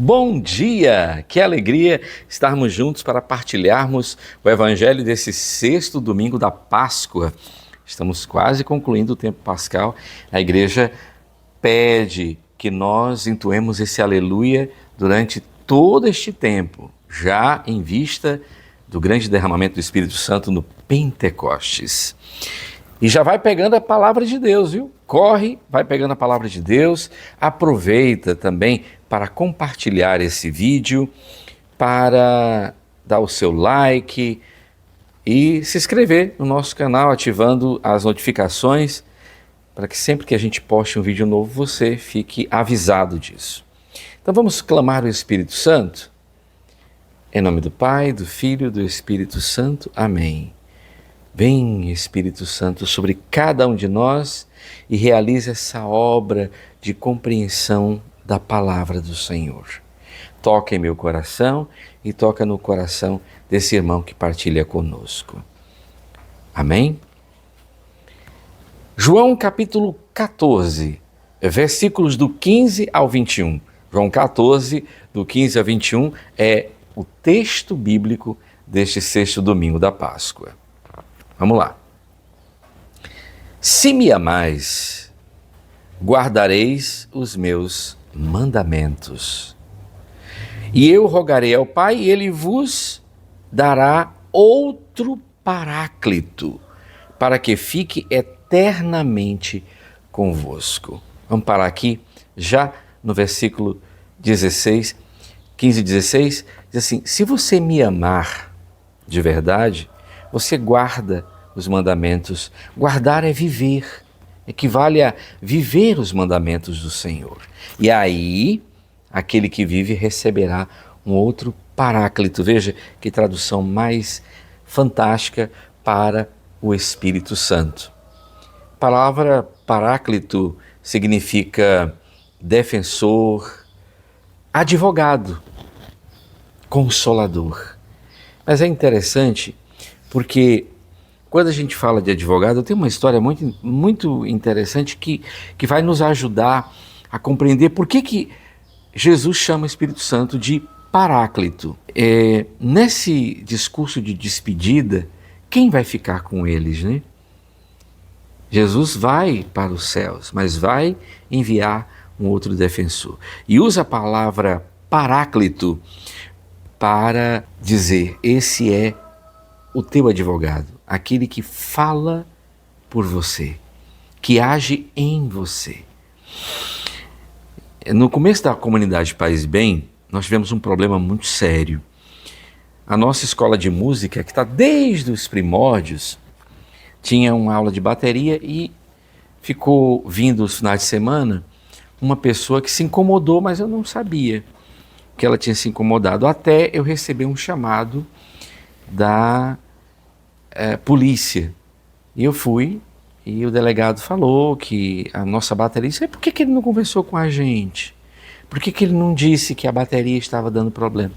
Bom dia! Que alegria estarmos juntos para partilharmos o Evangelho desse sexto domingo da Páscoa. Estamos quase concluindo o tempo pascal. A igreja pede que nós entoemos esse aleluia durante todo este tempo, já em vista do grande derramamento do Espírito Santo no Pentecostes. E já vai pegando a palavra de Deus, viu? Corre, vai pegando a palavra de Deus, aproveita também para compartilhar esse vídeo, para dar o seu like e se inscrever no nosso canal, ativando as notificações, para que sempre que a gente poste um vídeo novo, você fique avisado disso. Então vamos clamar o Espírito Santo? Em nome do Pai, do Filho e do Espírito Santo. Amém. Vem, Espírito Santo, sobre cada um de nós e realize essa obra de compreensão da palavra do Senhor. Toca em meu coração e toca no coração desse irmão que partilha conosco. Amém? João capítulo 14, versículos do 15 ao 21. João 14, do 15 ao 21, é o texto bíblico deste sexto domingo da Páscoa. Vamos lá. Se me amais, guardareis os meus mandamentos. E eu rogarei ao Pai, e ele vos dará outro Paráclito, para que fique eternamente convosco. Vamos parar aqui, já no versículo 16, 15 e 16, diz assim: se você me amar de verdade, você guarda os mandamentos. Guardar é viver, equivale a viver os mandamentos do Senhor. E aí, aquele que vive receberá um outro Paráclito. Veja que tradução mais fantástica para o Espírito Santo. A palavra Paráclito significa defensor, advogado, consolador. Mas é interessante porque quando a gente fala de advogado, tem uma história muito interessante que vai nos ajudar a compreender por que Jesus chama o Espírito Santo de Paráclito. Nesse discurso de despedida, quem vai ficar com eles, né? Jesus vai para os céus, mas vai enviar um outro defensor. E usa a palavra Paráclito para dizer: esse é o teu advogado, aquele que fala por você, que age em você. No começo da comunidade Paz e Bem, nós tivemos um problema muito sério. A nossa escola de música, que está desde os primórdios, tinha uma aula de bateria e ficou vindo os finais de semana uma pessoa que se incomodou, mas eu não sabia que ela tinha se incomodado, até eu receber um chamado da polícia. E eu fui, e o delegado falou que a nossa baterista, por que ele não conversou com a gente? Por que ele não disse que a bateria estava dando problema?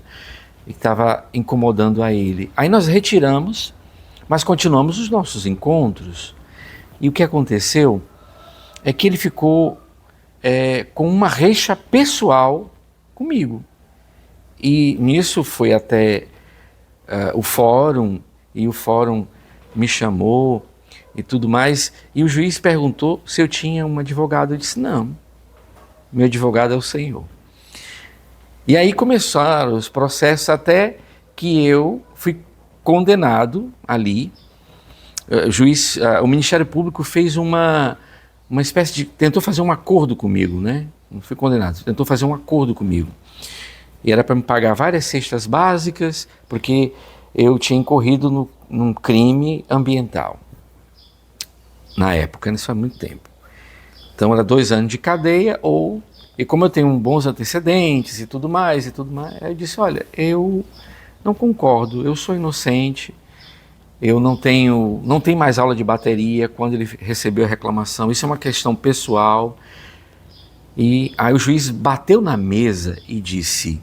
E estava incomodando a ele. Aí nós retiramos, mas continuamos os nossos encontros. E o que aconteceu é que ele ficou com uma rixa pessoal comigo. E nisso foi até o fórum, e o fórum me chamou e tudo mais, e o juiz perguntou se eu tinha um advogado. Eu disse: não, meu advogado é o Senhor. E aí começaram os processos até que eu fui condenado ali. O Ministério Público fez uma espécie de... tentou fazer um acordo comigo, né? Não fui condenado, tentou fazer um acordo comigo. E era para me pagar várias cestas básicas, porque eu tinha incorrido num crime ambiental. Na época, isso faz muito tempo. Então era 2 anos de cadeia, e como eu tenho bons antecedentes e tudo mais, aí eu disse: olha, eu não concordo, eu sou inocente, eu não tenho mais aula de bateria quando ele recebeu a reclamação, isso é uma questão pessoal. E aí o juiz bateu na mesa e disse: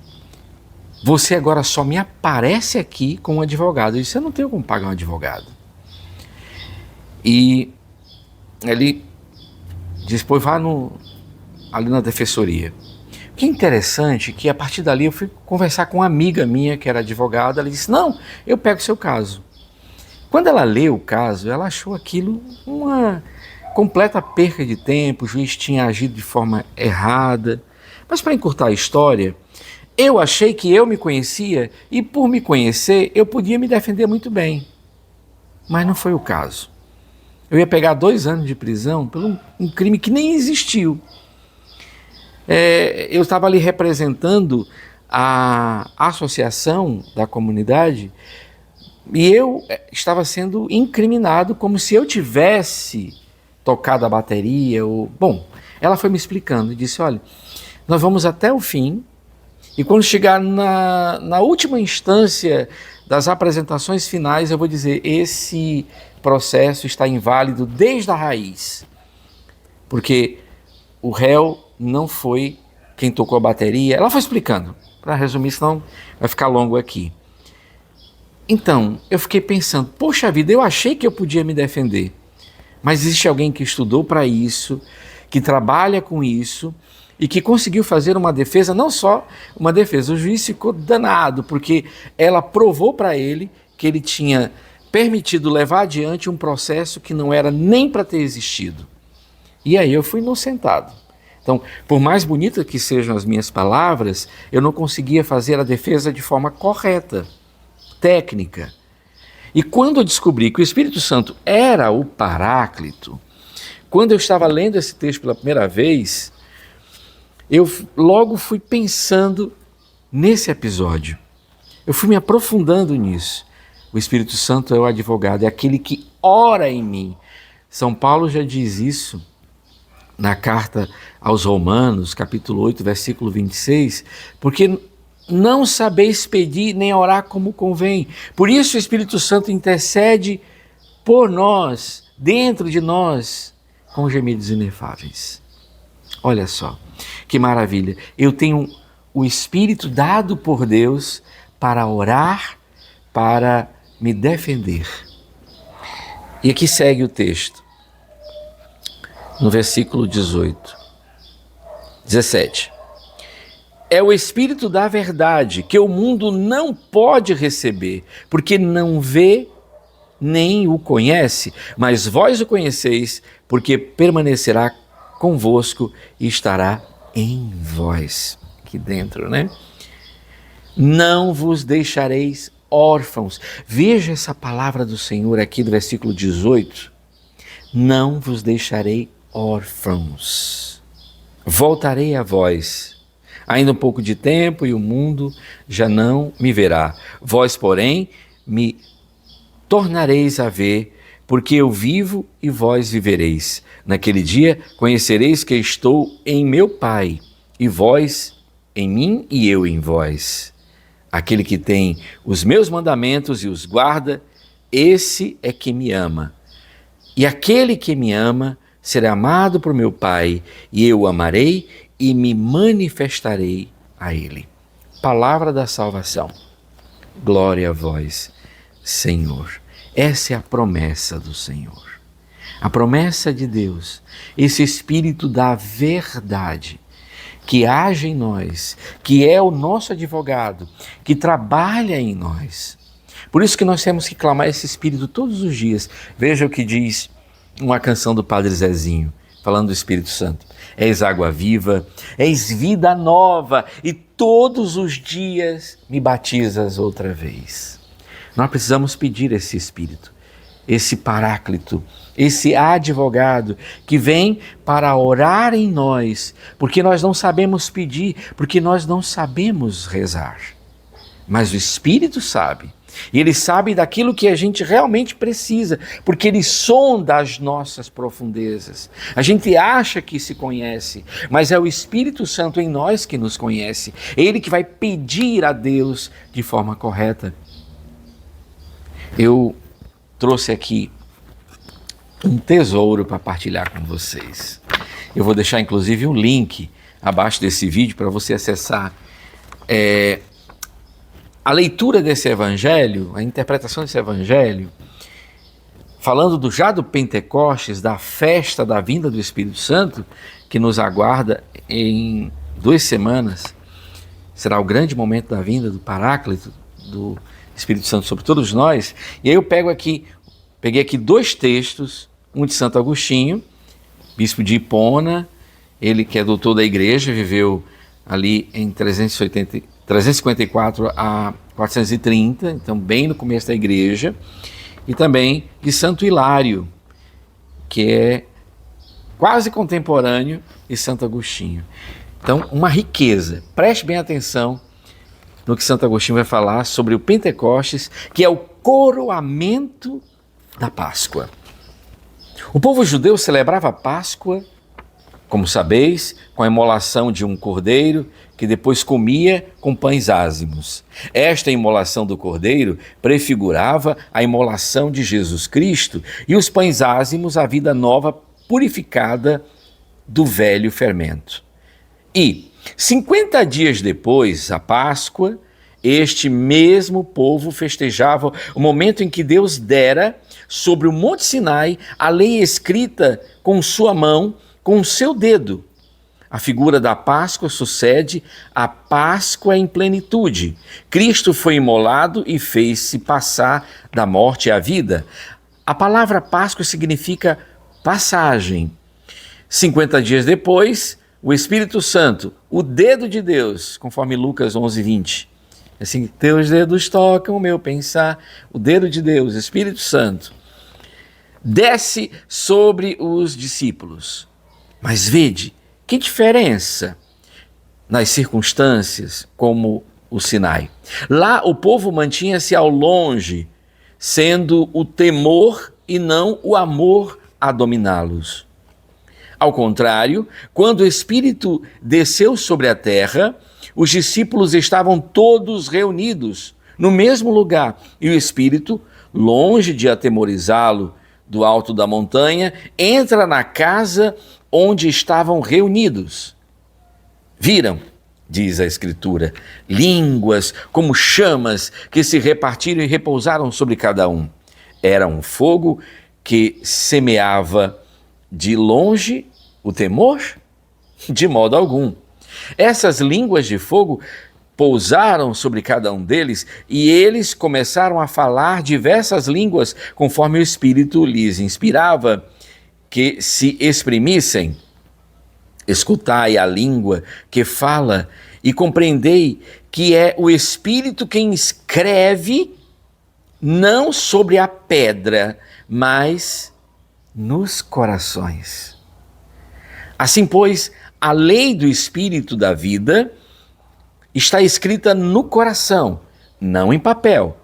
você agora só me aparece aqui com um advogado. Eu disse: eu não tenho como pagar um advogado. E ele disse: pois vá ali na defensoria. Que interessante que a partir dali eu fui conversar com uma amiga minha que era advogada, ela disse, não, eu pego o seu caso. Quando ela leu o caso, ela achou aquilo uma completa perca de tempo, o juiz tinha agido de forma errada. Mas para encurtar a história, eu achei que eu me conhecia e por me conhecer eu podia me defender muito bem. Mas não foi o caso. Eu ia pegar 2 anos de prisão por um crime que nem existiu. Eu estava ali representando a associação da comunidade e eu estava sendo incriminado como se eu tivesse tocado a bateria. Bom, ela foi me explicando e disse, olha, nós vamos até o fim e quando chegar na última instância das apresentações finais eu vou dizer, esse processo está inválido desde a raiz, porque o réu não foi quem tocou a bateria. Ela foi explicando, para resumir, senão vai ficar longo aqui. Então, eu fiquei pensando, poxa vida, eu achei que eu podia me defender, mas existe alguém que estudou para isso, que trabalha com isso e que conseguiu fazer uma defesa, não só uma defesa, o juiz ficou danado, porque ela provou para ele que ele tinha permitido levar adiante um processo que não era nem para ter existido. E aí eu fui inocentado. Então, por mais bonitas que sejam as minhas palavras, eu não conseguia fazer a defesa de forma correta, técnica. E quando eu descobri que o Espírito Santo era o Paráclito, quando eu estava lendo esse texto pela primeira vez, eu logo fui pensando nesse episódio. Eu fui me aprofundando nisso. O Espírito Santo é o advogado, é aquele que ora em mim. São Paulo já diz isso na carta aos Romanos, capítulo 8, versículo 26, porque não sabeis pedir nem orar como convém. Por isso o Espírito Santo intercede por nós, dentro de nós, com gemidos inefáveis. Olha só, que maravilha. Eu tenho o Espírito dado por Deus para orar, para me defender. E aqui segue o texto, no versículo 17. É o Espírito da verdade que o mundo não pode receber, porque não vê nem o conhece, mas vós o conheceis, porque permanecerá convosco e estará em vós. Aqui dentro, né? Não vos deixareis órfãos. Veja essa palavra do Senhor aqui do versículo 18. Não vos deixarei órfãos. Voltarei a vós. Ainda um pouco de tempo e o mundo já não me verá. Vós, porém, me tornareis a ver, porque eu vivo e vós vivereis. Naquele dia conhecereis que estou em meu Pai, e vós em mim e eu em vós. Aquele que tem os meus mandamentos e os guarda, esse é que me ama. E aquele que me ama será amado por meu Pai, e eu o amarei e me manifestarei a ele. Palavra da salvação. Glória a vós, Senhor. Essa é a promessa do Senhor. A promessa de Deus, esse Espírito da verdade, que age em nós, que é o nosso advogado, que trabalha em nós. Por isso que nós temos que clamar esse Espírito todos os dias. Veja o que diz uma canção do Padre Zezinho, falando do Espírito Santo. És água viva, és vida nova, e todos os dias me batizas outra vez. Nós precisamos pedir esse Espírito, esse Paráclito, esse advogado que vem para orar em nós, porque nós não sabemos pedir, porque nós não sabemos rezar. Mas o Espírito sabe, e ele sabe daquilo que a gente realmente precisa, porque ele sonda as nossas profundezas. A gente acha que se conhece, mas é o Espírito Santo em nós que nos conhece. É ele que vai pedir a Deus de forma correta. Eu trouxe aqui um tesouro para partilhar com vocês. Eu vou deixar inclusive um link abaixo desse vídeo para você acessar a leitura desse evangelho, a interpretação desse evangelho, falando já do Pentecostes, da festa da vinda do Espírito Santo, que nos aguarda em 2 semanas, será o grande momento da vinda do Paráclito, do Espírito Santo sobre todos nós. E aí eu peguei aqui 2 textos, um de Santo Agostinho, bispo de Hipona, ele que é doutor da igreja, viveu ali em 354 a 430, então bem no começo da igreja, e também de Santo Hilário, que é quase contemporâneo de Santo Agostinho. Então, uma riqueza. Preste bem atenção no que Santo Agostinho vai falar sobre o Pentecostes, que é o coroamento da Páscoa. O povo judeu celebrava a Páscoa, como sabeis, com a imolação de um cordeiro que depois comia com pães ázimos. Esta imolação do cordeiro prefigurava a imolação de Jesus Cristo e os pães ázimos a vida nova purificada do velho fermento. E 50 dias depois, a Páscoa, este mesmo povo festejava o momento em que Deus dera sobre o Monte Sinai a lei escrita com sua mão, com o seu dedo. A figura da Páscoa sucede à Páscoa em plenitude. Cristo foi imolado e fez-se passar da morte à vida. A palavra Páscoa significa passagem. 50 dias depois, o Espírito Santo, o dedo de Deus, conforme Lucas 11:20. Assim, teus dedos tocam o meu pensar, o dedo de Deus, Espírito Santo, desce sobre os discípulos. Mas vede, que diferença nas circunstâncias como o Sinai. Lá o povo mantinha-se ao longe, sendo o temor e não o amor a dominá-los. Ao contrário, quando o Espírito desceu sobre a terra, os discípulos estavam todos reunidos no mesmo lugar e o Espírito, longe de atemorizá-lo do alto da montanha, entra na casa onde estavam reunidos. Viram, diz a Escritura, línguas como chamas que se repartiram e repousaram sobre cada um. Era um fogo que semeava de longe o temor? De modo algum. Essas línguas de fogo pousaram sobre cada um deles e eles começaram a falar diversas línguas conforme o Espírito lhes inspirava que se exprimissem. Escutai a língua que fala e compreendei que é o Espírito quem escreve não sobre a pedra, mas nos corações. Assim, pois, a lei do Espírito da vida está escrita no coração, não em papel.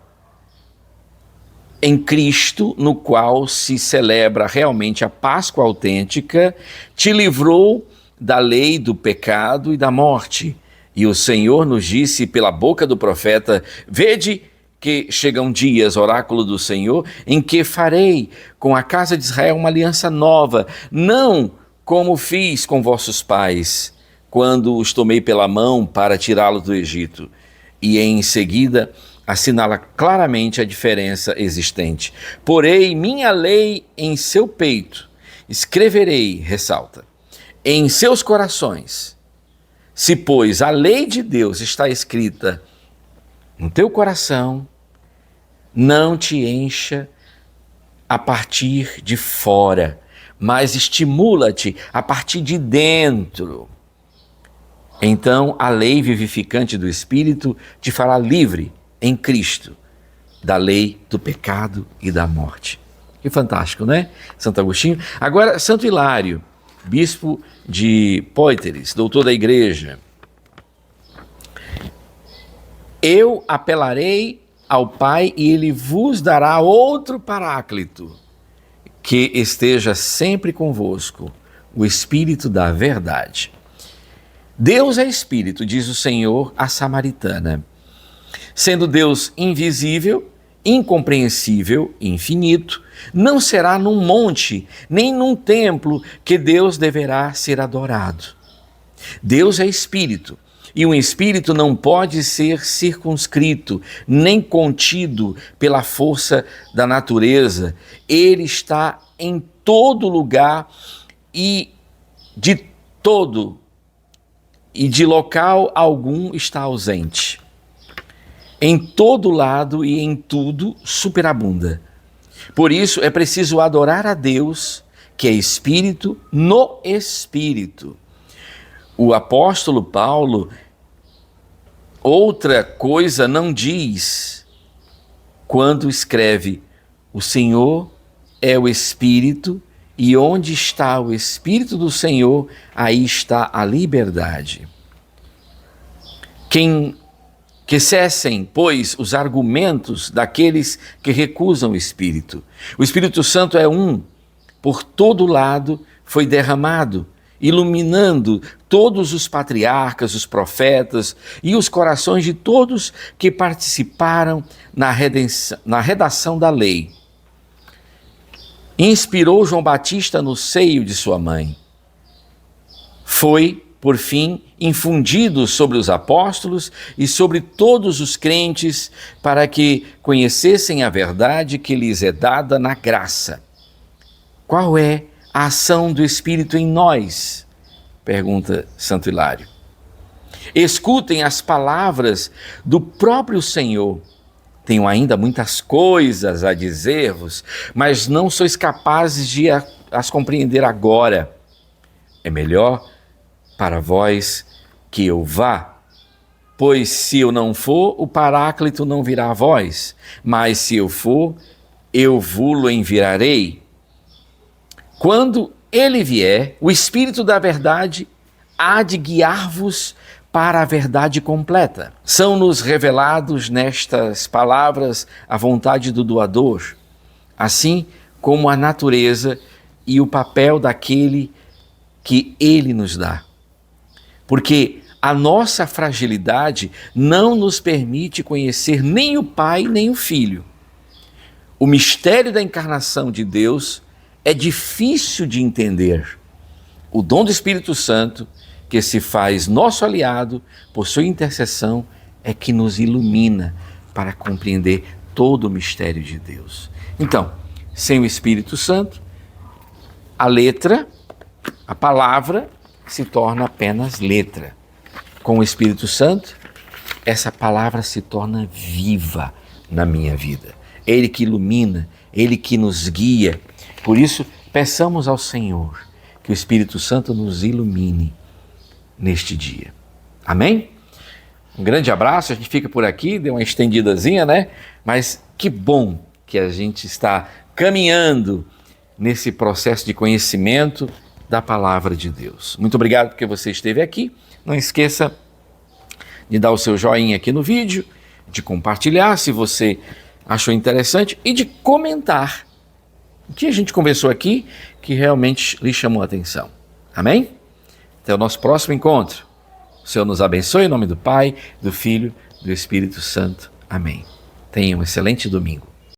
Em Cristo, no qual se celebra realmente a Páscoa autêntica, te livrou da lei do pecado e da morte. E o Senhor nos disse pela boca do profeta: vede que chegam dias, oráculo do Senhor, em que farei com a casa de Israel uma aliança nova, não como fiz com vossos pais, quando os tomei pela mão para tirá-los do Egito. E em seguida assinala claramente a diferença existente. Porei minha lei em seu peito, escreverei, ressalta, em seus corações. Se, pois, a lei de Deus está escrita no teu coração, não te encha a partir de fora, mas estimula-te a partir de dentro. Então, a lei vivificante do Espírito te fará livre em Cristo da lei do pecado e da morte. Que fantástico, né? Santo Agostinho. Agora, Santo Hilário, bispo de Poitiers, doutor da igreja. Eu apelarei ao Pai e ele vos dará outro Paráclito, que esteja sempre convosco, o Espírito da verdade. Deus é Espírito, diz o Senhor à samaritana. Sendo Deus invisível, incompreensível, infinito, não será num monte, nem num templo que Deus deverá ser adorado. Deus é Espírito, e um Espírito não pode ser circunscrito, nem contido pela força da natureza. Ele está em todo lugar e de todo e de local algum está ausente. Em todo lado e em tudo superabunda. Por isso é preciso adorar a Deus, que é Espírito, no Espírito. O apóstolo Paulo, outra coisa não diz quando escreve: o Senhor é o Espírito, e onde está o Espírito do Senhor, aí está a liberdade. Que cessem, pois, os argumentos daqueles que recusam o Espírito. O Espírito Santo é um, por todo lado foi derramado, iluminando todos os patriarcas, os profetas e os corações de todos que participaram na redação da lei. Inspirou João Batista no seio de sua mãe. Foi, por fim, infundido sobre os apóstolos e sobre todos os crentes para que conhecessem a verdade que lhes é dada na graça. Qual é a ação do Espírito em nós? Pergunta Santo Hilário. Escutem as palavras do próprio Senhor. Tenho ainda muitas coisas a dizer-vos, mas não sois capazes de as compreender agora. É melhor para vós que eu vá, pois se eu não for, o Paráclito não virá a vós, mas se eu for, eu vou-lo enviarei. Quando ele vier, o Espírito da verdade há de guiar-vos para a verdade completa. São-nos revelados nestas palavras a vontade do doador, assim como a natureza e o papel daquele que ele nos dá. Porque a nossa fragilidade não nos permite conhecer nem o Pai nem o Filho. O mistério da encarnação de Deus é difícil de entender. O dom do Espírito Santo, que se faz nosso aliado por sua intercessão, é que nos ilumina para compreender todo o mistério de Deus. Então, sem o Espírito Santo, a letra, a palavra, se torna apenas letra. Com o Espírito Santo, essa palavra se torna viva na minha vida. Ele que ilumina, Ele que nos guia. Por isso, peçamos ao Senhor que o Espírito Santo nos ilumine neste dia. Amém? Um grande abraço, a gente fica por aqui, deu uma estendidazinha, né? Mas que bom que a gente está caminhando nesse processo de conhecimento da palavra de Deus. Muito obrigado porque você esteve aqui. Não esqueça de dar o seu joinha aqui no vídeo, de compartilhar se você achou interessante e de comentar o que a gente conversou aqui que realmente lhe chamou a atenção. Amém? Até o nosso próximo encontro. O Senhor nos abençoe em nome do Pai, do Filho, do Espírito Santo. Amém. Tenha um excelente domingo.